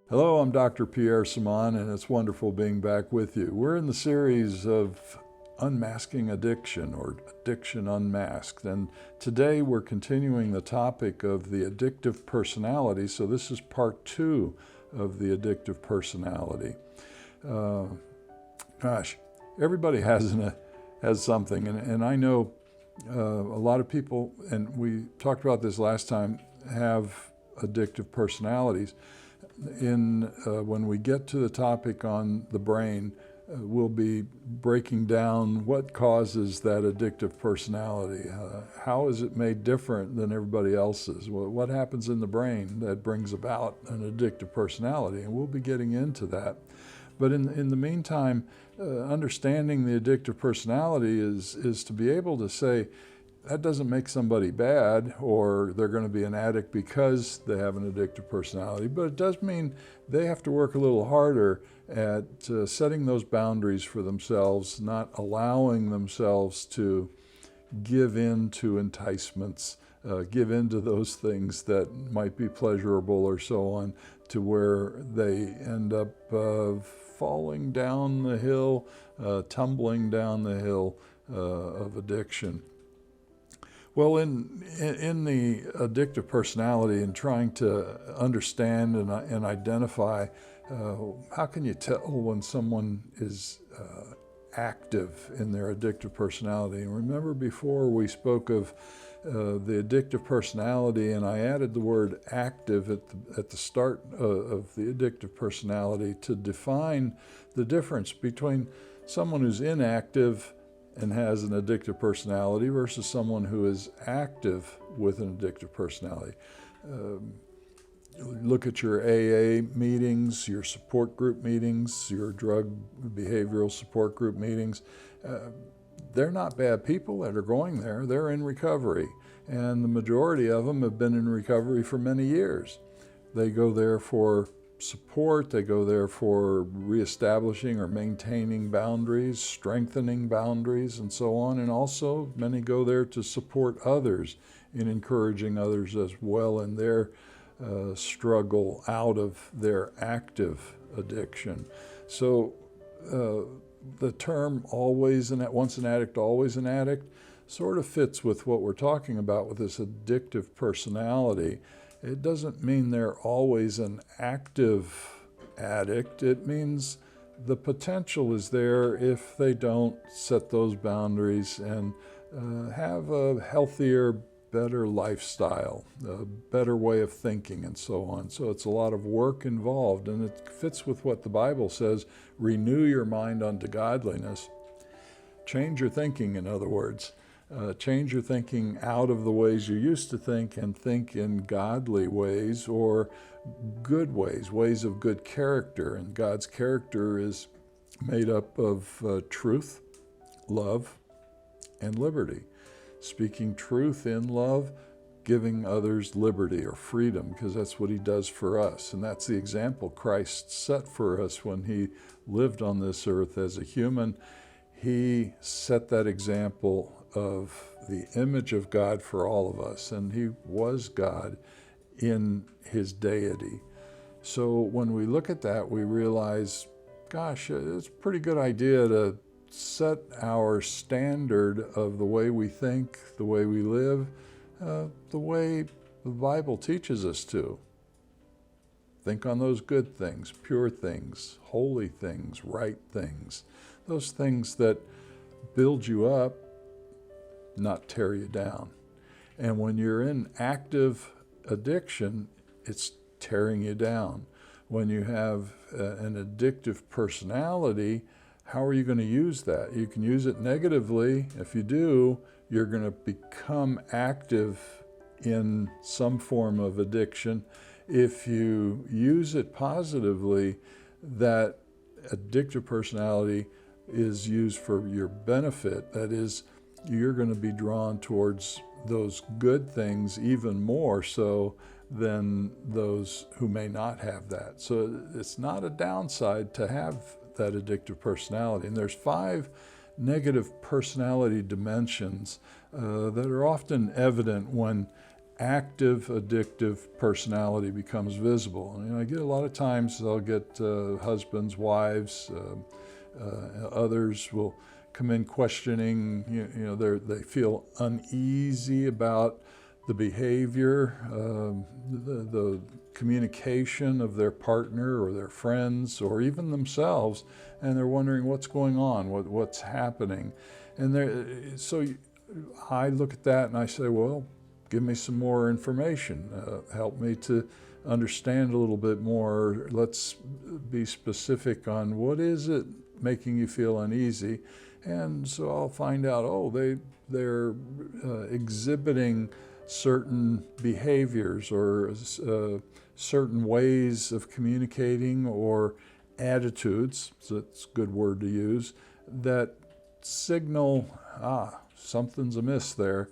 Hello, I'm Dr. Pierre Samaan, and it's wonderful being back with you. We're in the series of Unmasking Addiction, or Addiction Unmasked, and today we're continuing the topic of the addictive personality, so this is part 2 of the addictive personality. Everybody has something, and I know a lot of people, and we talked about this last time, have addictive personalities. When we get to the topic on the brain, we'll be breaking down what causes that addictive personality. How is it made different than everybody else's? What happens in the brain that brings about an addictive personality? And we'll be getting into that. But in the meantime, understanding the addictive personality is to be able to say, that doesn't make somebody bad or they're going to be an addict because they have an addictive personality, but it does mean they have to work a little harder at setting those boundaries for themselves, not allowing themselves to give in to enticements, give in to those things that might be pleasurable or so on, to where they end up falling down the hill, tumbling down the hill of addiction. Well, in the addictive personality and trying to understand and identify, how can you tell when someone is active in their addictive personality? And remember, before we spoke of the addictive personality, and I added the word active at the start of the addictive personality to define the difference between someone who's inactive and has an addictive personality versus someone who is active with an addictive personality. Look at your AA meetings, your support group meetings, your drug behavioral support group meetings. They're not bad people that are going there. They're in recovery. And the majority of them have been in recovery for many years. They go there for support, they go there for reestablishing or maintaining boundaries, strengthening boundaries, and so on. And also, many go there to support others in encouraging others as well in their struggle out of their active addiction. So the term once an addict, always an addict sort of fits with what we're talking about with this addictive personality. It doesn't mean they're always an active addict. It means the potential is there if they don't set those boundaries and have a healthier, better lifestyle, a better way of thinking, and so on. So it's a lot of work involved, and it fits with what the Bible says: renew your mind unto godliness. Change your thinking, in other words. Change your thinking out of the ways you used to think and think in godly ways or good ways of good character. And God's character is made up of truth, love, and liberty. Speaking truth in love, giving others liberty or freedom, because that's what he does for us. And that's the example Christ set for us when he lived on this earth as a human. He set that example of the image of God for all of us, and he was God in his deity. So when we look at that, we realize, gosh, it's a pretty good idea to set our standard of the way we think, the way we live, the way the Bible teaches us to. Think on those good things, pure things, holy things, right things, those things that build you up, not tear you down. And when you're in active addiction, it's tearing you down. When you have an addictive personality, how are you going to use that? You can use it negatively. If you do, you're going to become active in some form of addiction. If you use it positively, that addictive personality is used for your benefit. That is, you're going to be drawn towards those good things even more so than those who may not have that. So it's not a downside to have that addictive personality. And there's 5 negative personality dimensions that are often evident when active addictive personality becomes visible. And I get a lot of times I'll get husbands, wives, others will come in questioning, they feel uneasy about the behavior, the communication of their partner or their friends or even themselves, and they're wondering what's going on, what's happening. And so I look at that and I say, well, give me some more information. Help me to understand a little bit more. Let's be specific on what is it making you feel uneasy. And so I'll find out, they're exhibiting certain behaviors or certain ways of communicating or attitudes, so that's a good word to use, that signal, something's amiss there,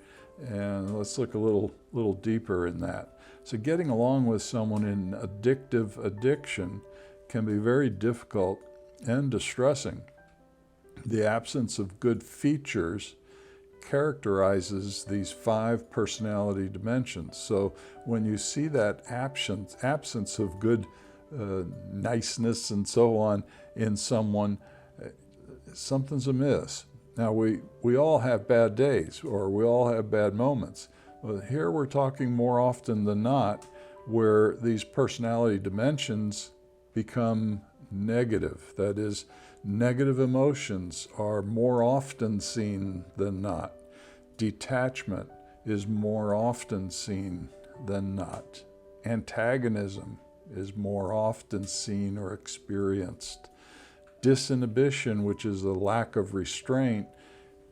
and let's look a little deeper in that. So getting along with someone in addictive addiction can be very difficult and distressing. The absence of good features characterizes these 5 personality dimensions. So when you see that absence of good niceness and so on in someone, something's amiss. Now we all have bad days, or we all have bad moments. But here we're talking more often than not where these personality dimensions become negative. That is, negative emotions are more often seen than not. Detachment is more often seen than not. Antagonism is more often seen or experienced. Disinhibition, which is a lack of restraint,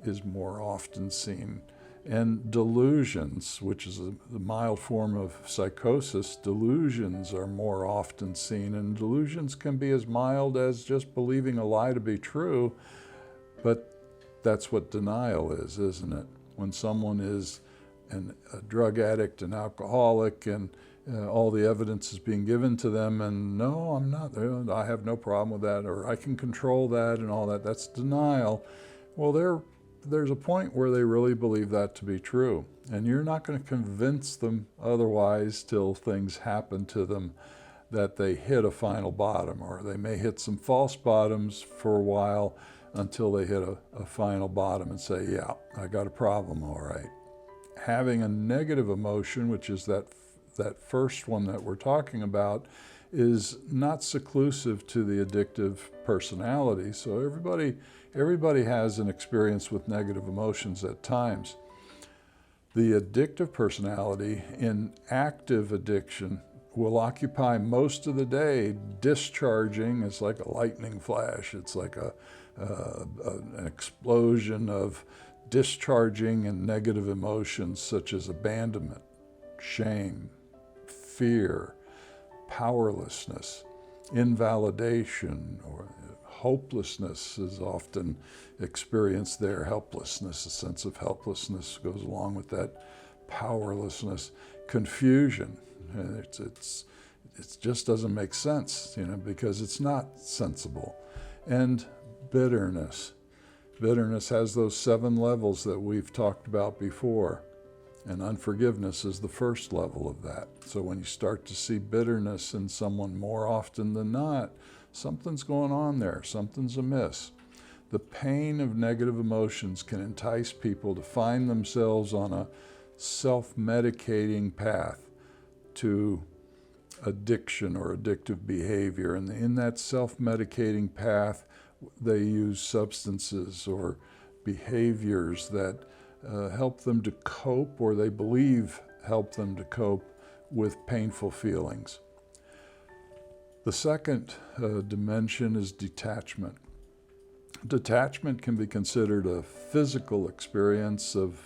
is more often seen. And delusions, which is the mild form of psychosis, delusions are more often seen. And delusions can be as mild as just believing a lie to be true, but that's what denial is, isn't it? When someone is a drug addict, an alcoholic, and all the evidence is being given to them, and no, I'm not, I have no problem with that, or I can control that and all that, that's denial. Well, there's a point where they really believe that to be true. And you're not going to convince them otherwise till things happen to them that they hit a final bottom, or they may hit some false bottoms for a while until they hit a final bottom and say, yeah, I got a problem, all right. Having a negative emotion, which is that first one that we're talking about, is not seclusive to the addictive personality. So everybody has an experience with negative emotions at times. The addictive personality in active addiction will occupy most of the day discharging. It's like a lightning flash. It's like an explosion of discharging and negative emotions such as abandonment, shame, fear, powerlessness, invalidation, or hopelessness is often experienced there. Helplessness, a sense of helplessness goes along with that powerlessness. Confusion, it just doesn't make sense, because it's not sensible. And bitterness. Bitterness has those 7 levels that we've talked about before. And unforgiveness is the first level of that. So when you start to see bitterness in someone more often than not, something's going on there, something's amiss. The pain of negative emotions can entice people to find themselves on a self-medicating path to addiction or addictive behavior. And in that self-medicating path, they use substances or behaviors that help them to cope, or they believe help them to cope with painful feelings. The second dimension is detachment. Detachment can be considered a physical experience of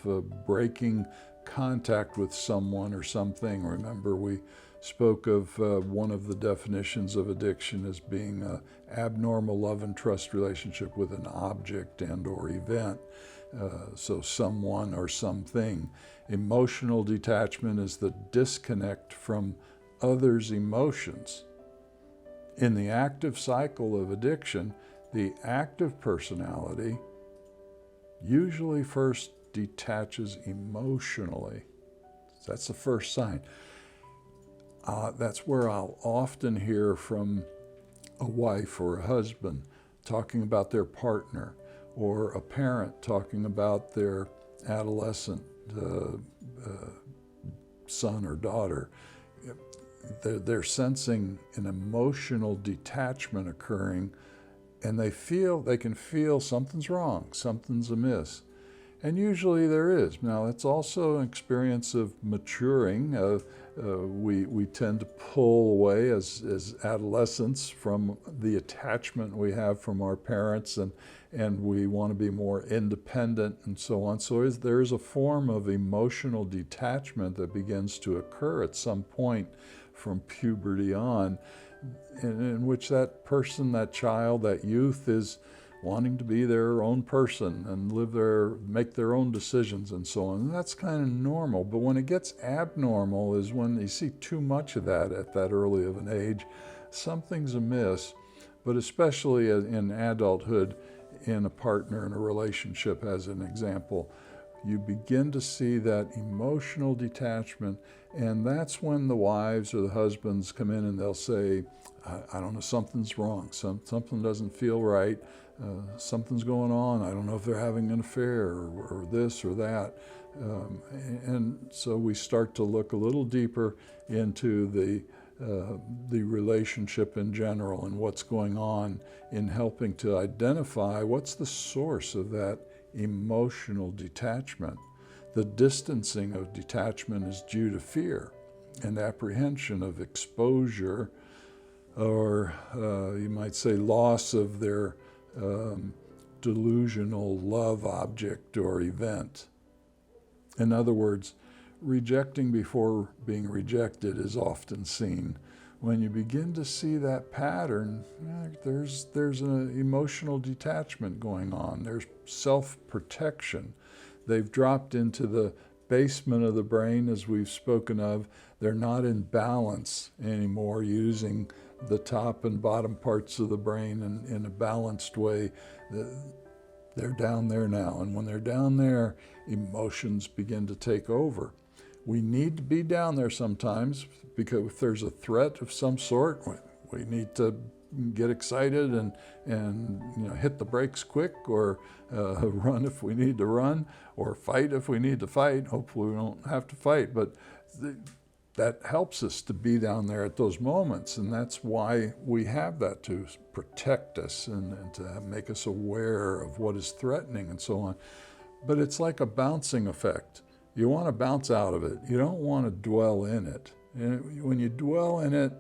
breaking contact with someone or something. Remember, we spoke of one of the definitions of addiction as being an abnormal love and trust relationship with an object and or event. So someone or something. Emotional detachment is the disconnect from others' emotions. In the active cycle of addiction, the active personality usually first detaches emotionally. So that's the first sign. That's where I'll often hear from a wife or a husband talking about their partner, or a parent talking about their adolescent son or daughter. They're sensing an emotional detachment occurring, and they can feel something's wrong, something's amiss. And usually there is. Now, it's also an experience of maturing. We tend to pull away as adolescents from the attachment we have from our parents, and we want to be more independent and so on. So there is a form of emotional detachment that begins to occur at some point from puberty on, in which that person, that child, that youth is wanting to be their own person and make their own decisions and so on. And that's kind of normal. But when it gets abnormal is when you see too much of that at that early of an age. Something's amiss. But especially in adulthood, in a partner, in a relationship, as an example, you begin to see that emotional detachment. And that's when the wives or the husbands come in and they'll say, I don't know, something's wrong. Something doesn't feel right. Something's going on. I don't know if they're having an affair or this or that. And so we start to look a little deeper into the relationship in general and what's going on in helping to identify what's the source of that emotional detachment. The distancing of detachment is due to fear and apprehension of exposure, or you might say loss of their delusional love object or event. In other words, rejecting before being rejected is often seen. When you begin to see that pattern, there's an emotional detachment going on. There's self-protection. They've dropped into the basement of the brain, as we've spoken of. They're not in balance anymore, using the top and bottom parts of the brain in a balanced way. They're down there now. And when they're down there, emotions begin to take over. We need to be down there sometimes, because if there's a threat of some sort, we need to get excited and hit the brakes quick, or run if we need to run, or fight if we need to fight. Hopefully we don't have to fight, but that helps us to be down there at those moments, and that's why we have that, to protect us and to make us aware of what is threatening and so on. But it's like a bouncing effect. You want to bounce out of it. You don't want to dwell in it. And when you dwell in it,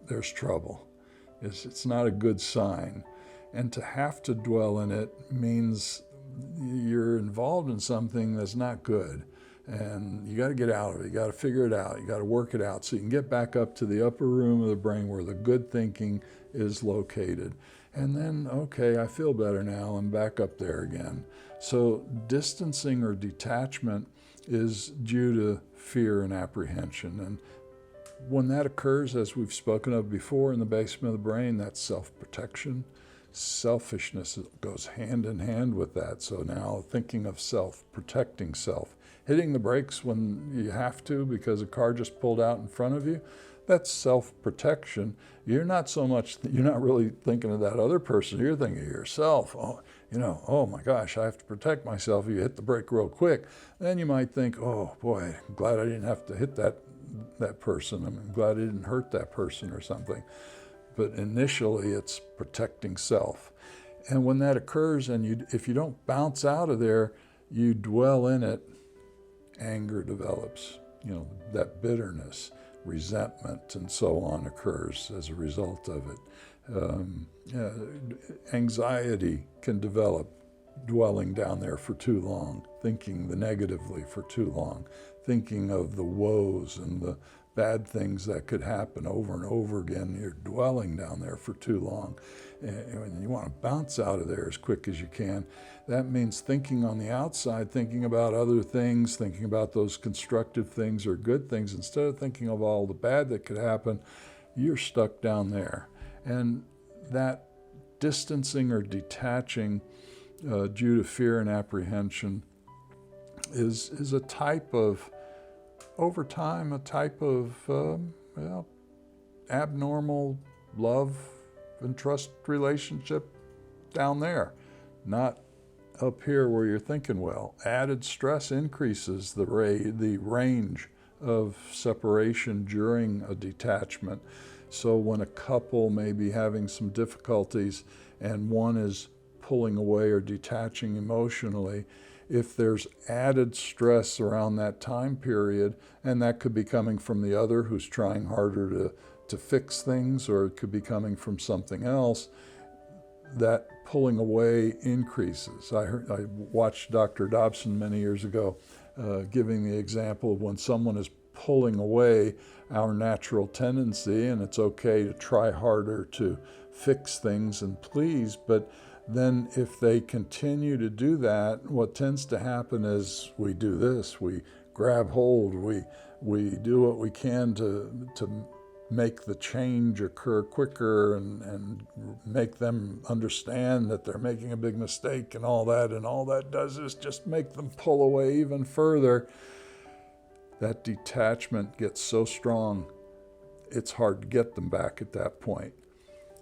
there's trouble. It's not a good sign. And to have to dwell in it means you're involved in something that's not good. And you got to get out of it. You got to figure it out. You got to work it out so you can get back up to the upper room of the brain where the good thinking is located. And then, okay, I feel better now. I'm back up there again. So distancing or detachment is due to fear and apprehension. And when that occurs, as we've spoken of before, in the basement of the brain, that's self-protection. Selfishness goes hand in hand with that. So now thinking of self, protecting self, hitting the brakes when you have to because a car just pulled out in front of you, that's self-protection. You're not really thinking of that other person, you're thinking of yourself. Oh my gosh, I have to protect myself. You hit the brake real quick. Then you might think, oh boy, I'm glad I didn't have to hit that person. I'm glad I didn't hurt that person or something. But initially it's protecting self. And when that occurs, and if you don't bounce out of there, you dwell in it, anger develops. That bitterness, resentment, and so on occurs as a result of it. Anxiety can develop dwelling down there for too long, thinking the negatively for too long, thinking of the woes and the bad things that could happen over and over again. You're dwelling down there for too long. And you want to bounce out of there as quick as you can. That means thinking on the outside, thinking about other things, thinking about those constructive things or good things. Instead of thinking of all the bad that could happen, you're stuck down there. And that distancing or detaching due to fear and apprehension is a type of over time a type of abnormal love and trust relationship down there, not up here where you're thinking well. Added stress increases the range of separation during a detachment. So when a couple may be having some difficulties and one is pulling away or detaching emotionally, if there's added stress around that time period, and that could be coming from the other who's trying harder to fix things, or it could be coming from something else, that pulling away increases. I watched Dr. Dobson many years ago giving the example of when someone is pulling away, our natural tendency, and it's okay to try harder to fix things and please, but then if they continue to do that, what tends to happen is we do this, we grab hold, we do what we can to make the change occur quicker and make them understand that they're making a big mistake and all that does is just make them pull away even further. That detachment gets so strong, it's hard to get them back at that point.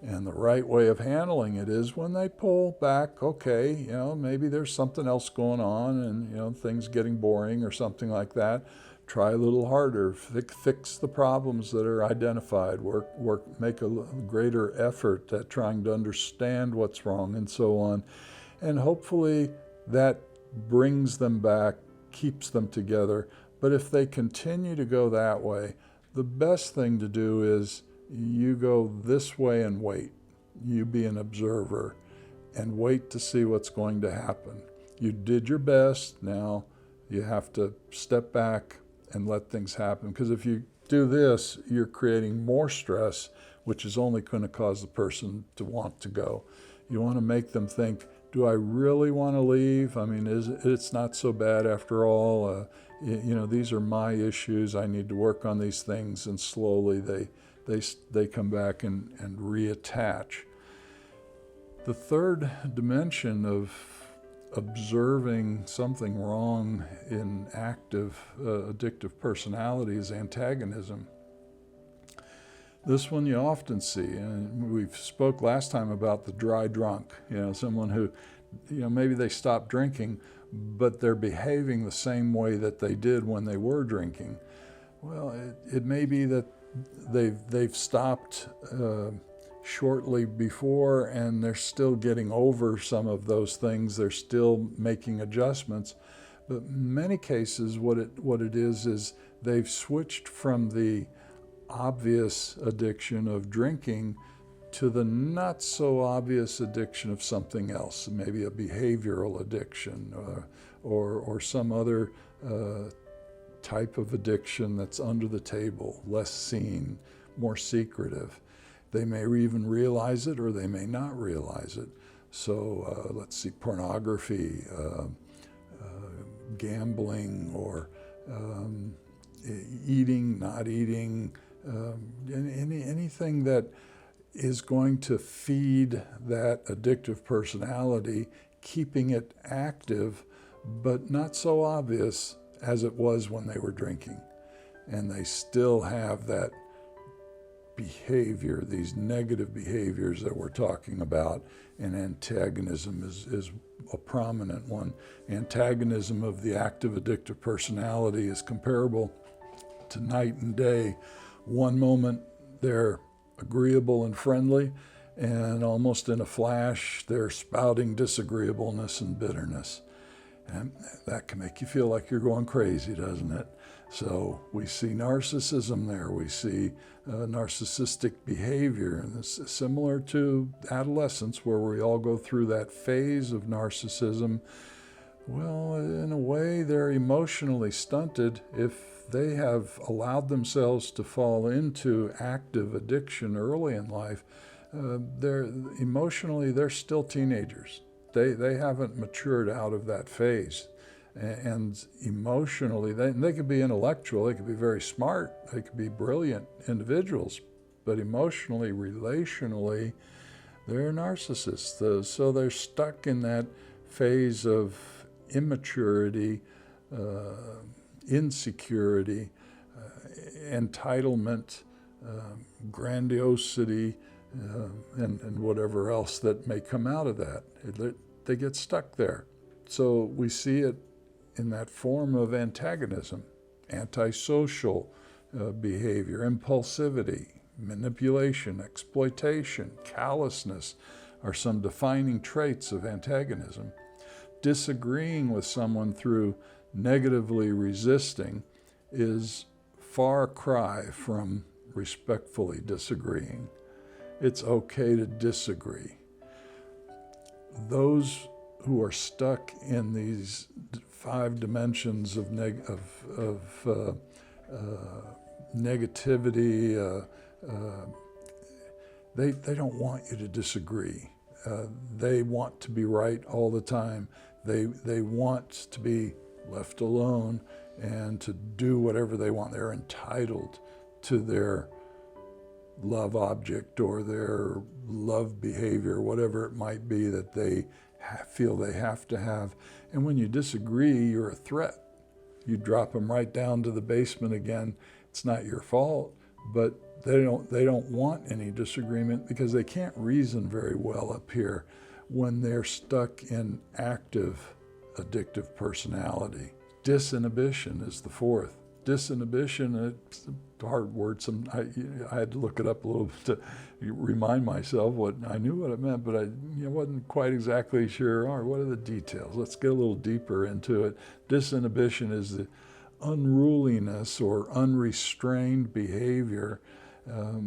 And the right way of handling it is when they pull back, okay, maybe there's something else going on and, things getting boring or something like that. Try a little harder, fix the problems that are identified, make a greater effort at trying to understand what's wrong and so on. And hopefully that brings them back, keeps them together. But if they continue to go that way, the best thing to do is you go this way and wait. You be an observer and wait to see what's going to happen. You did your best, now you have to step back and let things happen. Because if you do this, you're creating more stress, which is only going to cause the person to want to go. You want to make them think, do I really want to leave? I mean, it's not so bad after all. These are my issues. I need to work on these things. And slowly they come back and reattach. The third dimension of observing something wrong in active addictive personality is antagonism. This one you often see, and we spoke last time about the dry drunk, someone who, maybe they stopped drinking, but they're behaving the same way that they did when they were drinking. Well, it may be that they've stopped shortly before and they're still getting over some of those things. They're still making adjustments. But in many cases, what it is they've switched from the obvious addiction of drinking to the not so obvious addiction of something else, maybe a behavioral addiction or some other type of addiction that's under the table, less seen, more secretive. They may even realize it or they may not realize it. So let's see, pornography, gambling, or eating, not eating, anything that is going to feed that addictive personality, keeping it active, but not so obvious as it was when they were drinking. And they still have that behavior, these negative behaviors that we're talking about, and antagonism is a prominent one. Antagonism of the active addictive personality is comparable to night and day. One moment they're agreeable and friendly, and almost in a flash they're spouting disagreeableness and bitterness. And that can make you feel like you're going crazy, doesn't it? So we see narcissism there. We see narcissistic behavior. And this is similar to adolescence, where we all go through that phase of narcissism. Well, in a way, they're emotionally stunted if they have allowed themselves to fall into active addiction early in life. They're still teenagers. They haven't matured out of that phase. And emotionally, they could be intellectual, they could be very smart, they could be brilliant individuals, but emotionally, relationally, they're narcissists. So they're stuck in that phase of immaturity, insecurity, entitlement, grandiosity, and whatever else that may come out of that. They get stuck there. So we see it in that form of antagonism, antisocial behavior, impulsivity, manipulation, exploitation, callousness are some defining traits of antagonism. Disagreeing with someone through negatively resisting is far cry from respectfully disagreeing. It's okay to disagree. Those who are stuck in these 5 dimensions of negativity, they don't want you to disagree. They want to be right all the time. They want to be left alone and to do whatever they want. They're entitled to their love object or their love behavior, whatever it might be that they feel they have to have. And when you disagree, you're a threat. You drop them right down to the basement again. It's not your fault, but they don't want any disagreement because they can't reason very well up here when they're stuck in active addictive personality. Disinhibition is the 4th. Disinhibition, it's a hard word. I had to look it up a little bit to remind myself what I knew what it meant, but I wasn't quite exactly sure. All right, what are the details? Let's get a little deeper into it. Disinhibition is the unruliness or unrestrained behavior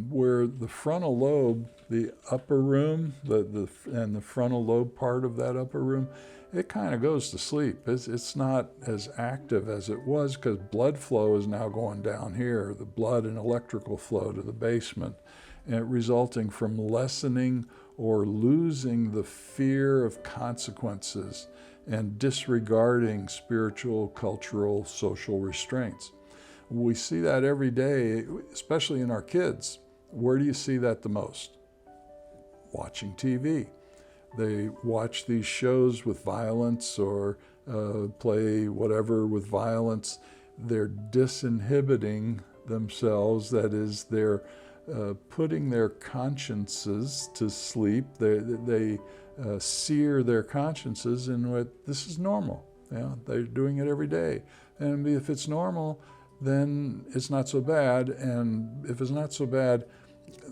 where the frontal lobe, the upper room, and the frontal lobe part of that upper room, it kind of goes to sleep. It's not as active as it was because blood flow is now going down here, the blood and electrical flow to the basement, and resulting from lessening or losing the fear of consequences and disregarding spiritual, cultural, social restraints. We see that every day, especially in our kids. Where do you see that the most? Watching TV. They watch these shows with violence or play whatever with violence. They're disinhibiting themselves. That is, they're putting their consciences to sleep. They sear their consciences in what this is normal. They're doing it every day. And if it's normal, then it's not so bad. And if it's not so bad,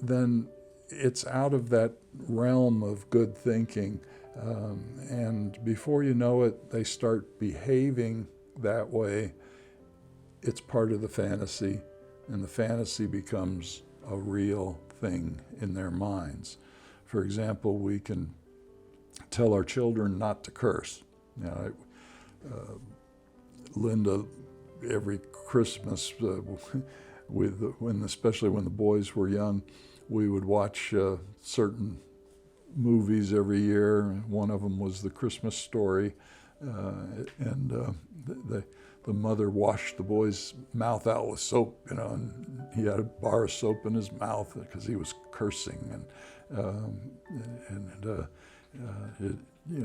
then it's out of that realm of good thinking. And before you know it, they start behaving that way. It's part of the fantasy, and the fantasy becomes a real thing in their minds. For example, we can tell our children not to curse. Linda, every Christmas, especially when the boys were young, we would watch certain movies every year. One of them was The Christmas Story, and the mother washed the boy's mouth out with soap, and he had a bar of soap in his mouth because he was cursing,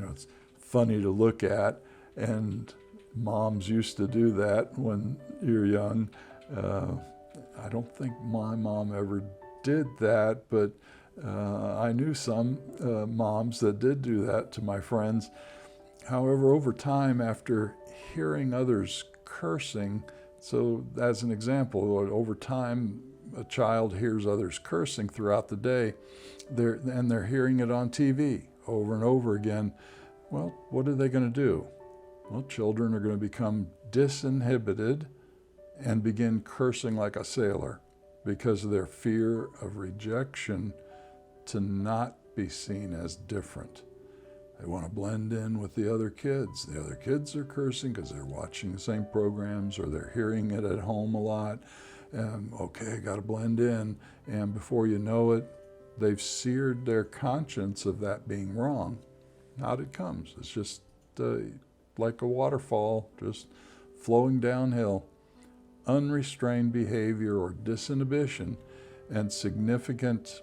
it's funny to look at, and moms used to do that when you're young. I don't think my mom ever did that, but I knew some moms that did do that to my friends. However, over time, after hearing others cursing, so as an example, over time, a child hears others cursing throughout the day, and they're hearing it on TV over and over again. Well, what are they going to do? Well, children are going to become disinhibited and begin cursing like a sailor because of their fear of rejection, to not be seen as different. They want to blend in with the other kids. The other kids are cursing because they're watching the same programs or they're hearing it at home a lot. Okay, I got to blend in. And before you know it, they've seared their conscience of that being wrong. Out it comes. It's just like a waterfall, just flowing downhill. Unrestrained behavior or disinhibition and significant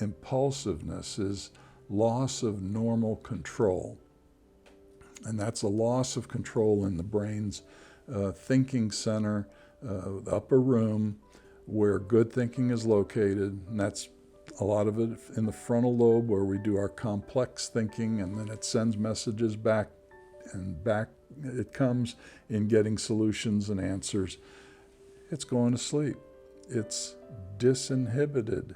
impulsiveness is loss of normal control. And that's a loss of control in the brain's thinking center, the upper room where good thinking is located, and that's a lot of it in the frontal lobe where we do our complex thinking, and then it sends messages back, and back it comes in getting solutions and answers. It's going to sleep. It's disinhibited.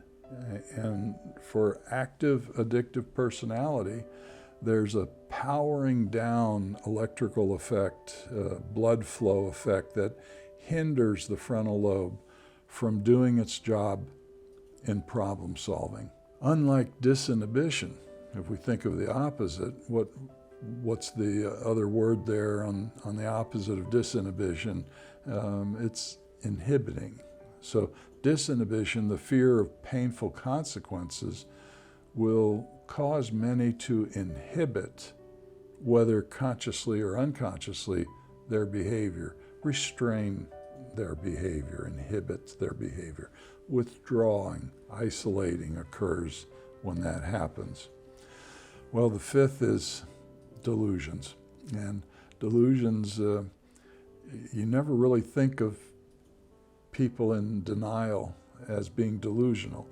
And for active addictive personality, there's a powering down electrical effect, blood flow effect that hinders the frontal lobe from doing its job in problem solving. Unlike disinhibition, if we think of the opposite, what's the other word there on the opposite of disinhibition? It's inhibiting. So disinhibition, the fear of painful consequences, will cause many to inhibit, whether consciously or unconsciously, their behavior, restrain their behavior, inhibit their behavior. Withdrawing, isolating occurs when that happens. Well, the fifth is delusions. And delusions, you never really think of people in denial as being delusional.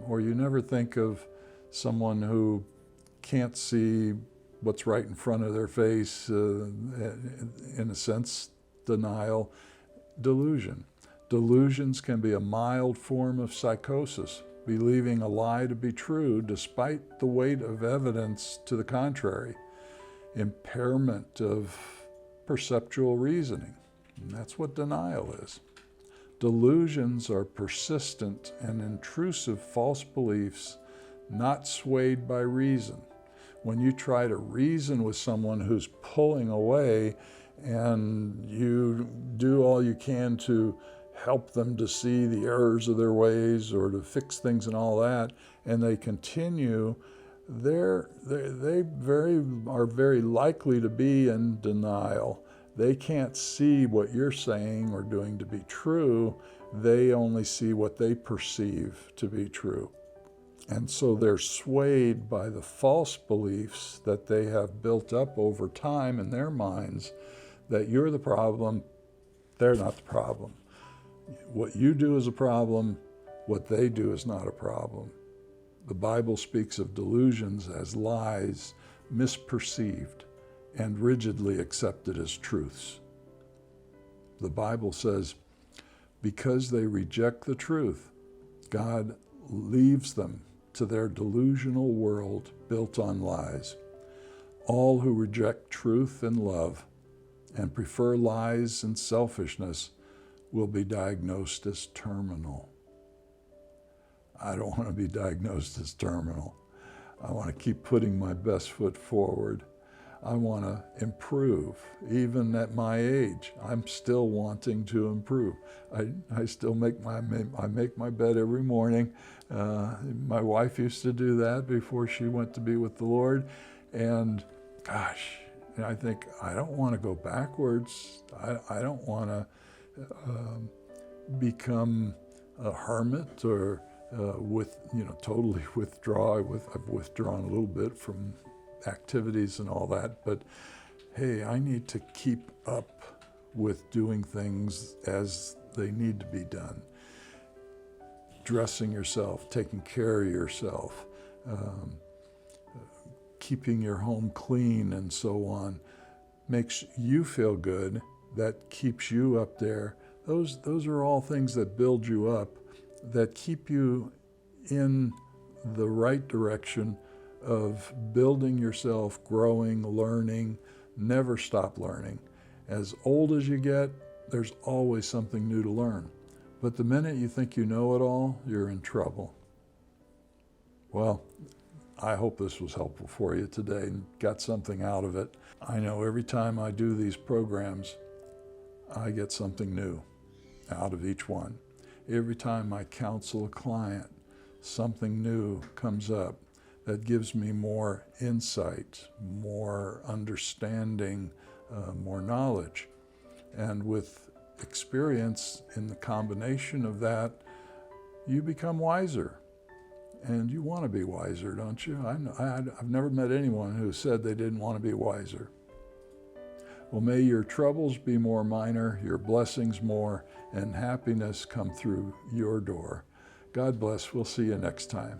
Or you never think of someone who can't see what's right in front of their face, in a sense, denial, delusion. Delusions can be a mild form of psychosis, believing a lie to be true despite the weight of evidence to the contrary, impairment of perceptual reasoning. And that's what denial is. Delusions are persistent and intrusive false beliefs not swayed by reason. When you try to reason with someone who's pulling away and you do all you can to help them to see the errors of their ways or to fix things and all that, and they continue, they are very likely to be in denial. They can't see what you're saying or doing to be true. They only see what they perceive to be true. And so they're swayed by the false beliefs that they have built up over time in their minds that you're the problem, they're not the problem. What you do is a problem, what they do is not a problem. The Bible speaks of delusions as lies, misperceived, and rigidly accepted as truths. The Bible says, because they reject the truth, God leaves them to their delusional world built on lies. All who reject truth and love and prefer lies and selfishness will be diagnosed as terminal. I don't want to be diagnosed as terminal. I want to keep putting my best foot forward. I want to improve. Even at my age, I'm still wanting to improve. I still make my bed every morning. My wife used to do that before she went to be with the Lord. And gosh, I think I don't want to go backwards. I don't want to become a hermit or totally withdraw. I've withdrawn a little bit from activities and all that, but hey, I need to keep up with doing things as they need to be done. Dressing yourself, taking care of yourself, keeping your home clean and so on, makes you feel good. That keeps you up there. Those are all things that build you up, that keep you in the right direction of building yourself, growing, learning, never stop learning. As old as you get, there's always something new to learn. But the minute you think you know it all, you're in trouble. Well, I hope this was helpful for you today and got something out of it. I know every time I do these programs, I get something new out of each one. Every time I counsel a client, something new comes up that gives me more insight, more understanding, more knowledge. And with experience in the combination of that, you become wiser. And you want to be wiser, don't you? I've never met anyone who said they didn't want to be wiser. Well, may your troubles be more minor, your blessings more, and happiness come through your door. God bless. We'll see you next time.